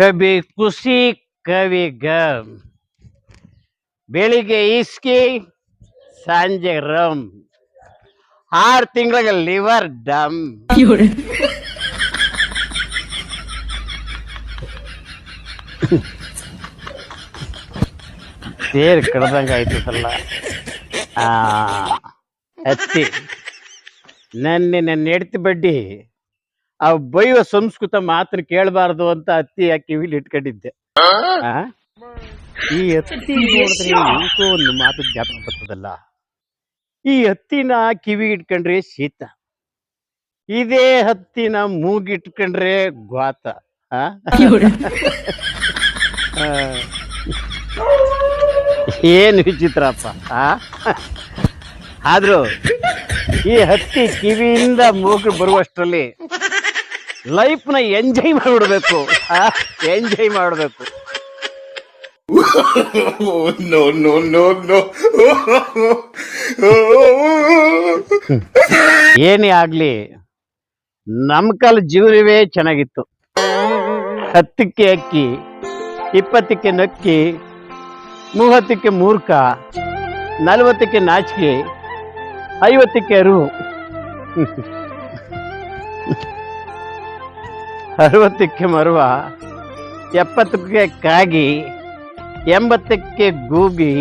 ಕಭಿ ಖುಷಿ ಕವಿ ಗಮ್. ಬೆಳಿಗ್ಗೆ ಇಸ್ಕಿ ಸಂಜೆ ರಮ್. 6 ತಿಂಗಳಿಗೆ ಲಿವರ್ ಡಮ್. ಸೇರ್ ಕಡ್ದಂಗ ಆಯ್ತಲ್ಲ. ಹತ್ತಿ ನನ್ನ ಹೆಡ್ತಿ ಬಡ್ಡಿ ಅವ್ ಬೈಯುವ ಸಂಸ್ಕೃತ ಮಾತನ್ನ ಕೇಳಬಾರ್ದು ಅಂತ ಹತ್ತಿ ಕಿವಿಲಿ ಇಟ್ಕೊಂಡಿದ್ದೆ. ಈ ಹತ್ತಿ ನೋಡಿದ್ರೆ ಎಂಕೋ ಒಂದು ಮಾತು ಜ್ಞಾಪಕ ಬರ್ತದಲ್ಲ. ಈ ಹತ್ತಿನ ಕಿವಿ ಇಟ್ಕೊಂಡ್ರೆ ಶೀತ, ಇದೇ ಹತ್ತಿನ ಮೂಗಿಟ್ಕೊಂಡ್ರೆ ಗ್ವಾತ. ಏನು ವಿಚಿತ್ರಪ್ಪ. ಆದ್ರೂ ಈ ಹತ್ತಿ ಕಿವಿಯಿಂದ ಮೂಗು ಬರುವಷ್ಟರಲ್ಲಿ ಲೈಫ್ನ ಎಂಜಾಯ್ ಮಾಡ್ಬಿಡ್ಬೇಕು. ಎಂಜಾಯ್ ಮಾಡಬೇಕು. ಏನೇ ಆಗ್ಲಿ ನಮ್ಮ ಕಾಲ ಜೀವನವೇ ಚೆನ್ನಾಗಿತ್ತು. 10ಕ್ಕೆ ಅಕ್ಕಿ, 20ಕ್ಕೆ ನಕ್ಕಿ, 30ಕ್ಕೆ ಮೂರ್ಖ, 40ಕ್ಕೆ ನಾಚಿಕೆ, 50ಕ್ಕೆ ಅರಿವು, 60ಕ್ಕೆ ಮರುವ, 70ಕ್ಕೆ ಕಾಗಿ, 80ಕ್ಕೆ ಗೂಗಿ,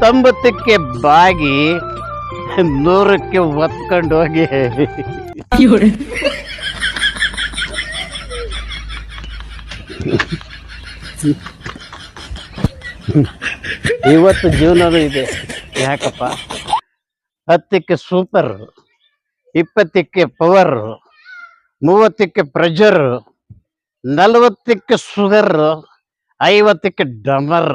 90ಕ್ಕೆ ಬಾಗಿ, 100ಕ್ಕೆ ಒತ್ಕೊಂಡು ಹೋಗಿ. ಇವತ್ತು ಜೀವನನೂ ಇದೆ. ಯಾಕಪ್ಪ? 10ಕ್ಕೆ ಸೂಪರ್, 20ಕ್ಕೆ ಪವರ್, 30ಕ್ಕೆ ಪ್ರೆಷರ್, 40ಕ್ಕೆ ಶುಗರ್, 50ಕ್ಕೆ ಡಮರ್.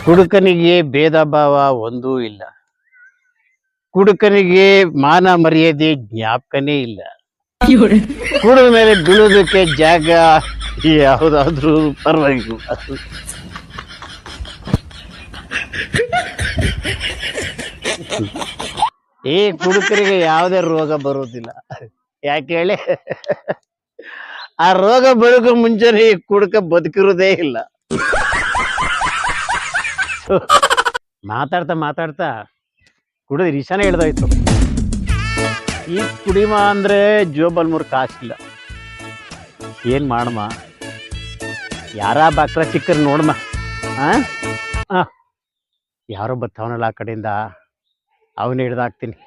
ಕುಡುಕನಿಗೆ ಭೇದ ಭಾವ ಒಂದೂ ಇಲ್ಲ. ಕುಡುಕನಿಗೆ ಮಾನ ಮರ್ಯಾದೆ ಜ್ಞಾಪಕನೇ ಇಲ್ಲ. ಕುಡಿದ ಮೇಲೆ ಬೀಳೋದಕ್ಕೆ ಜಾಗ ಯಾವುದಾದ್ರೂ ಪರವಾಗಿಲ್ಲ. ಈ ಕುಡುಕರಿಗೆ ಯಾವುದೇ ರೋಗ ಬರುವುದಿಲ್ಲ. ಯಾಕೆ ಹೇಳಿ? ಆ ರೋಗ ಬರೋಕೆ ಮುಂಚೆನೆ ಈ ಕುಡುಕ ಬದುಕಿರೋದೇ ಇಲ್ಲ. ಮಾತಾಡ್ತಾ ಕುಡಿದ್ರೆ ಇಶಾನೆ ಹಿಡ್ದಾಯ್ತು. ಈ ಕುಡಿಮ ಅಂದ್ರೆ ಜೋಬಲ್ 3 ಕಾಸಿಲ್ಲ. ಏನ್ ಮಾಡಮ್ಮ? ಯಾರ ಬಾಕ್ರ ಸಿಕ್ಕರ್ ನೋಡಮ್ಮ. ಯಾರೋ ಬತ್ತವನಲ್ಲ ಆ ಕಡೆಯಿಂದ, ಅವನ್ನ ಹಿಡ್ದಾಕ್ತೀನಿ.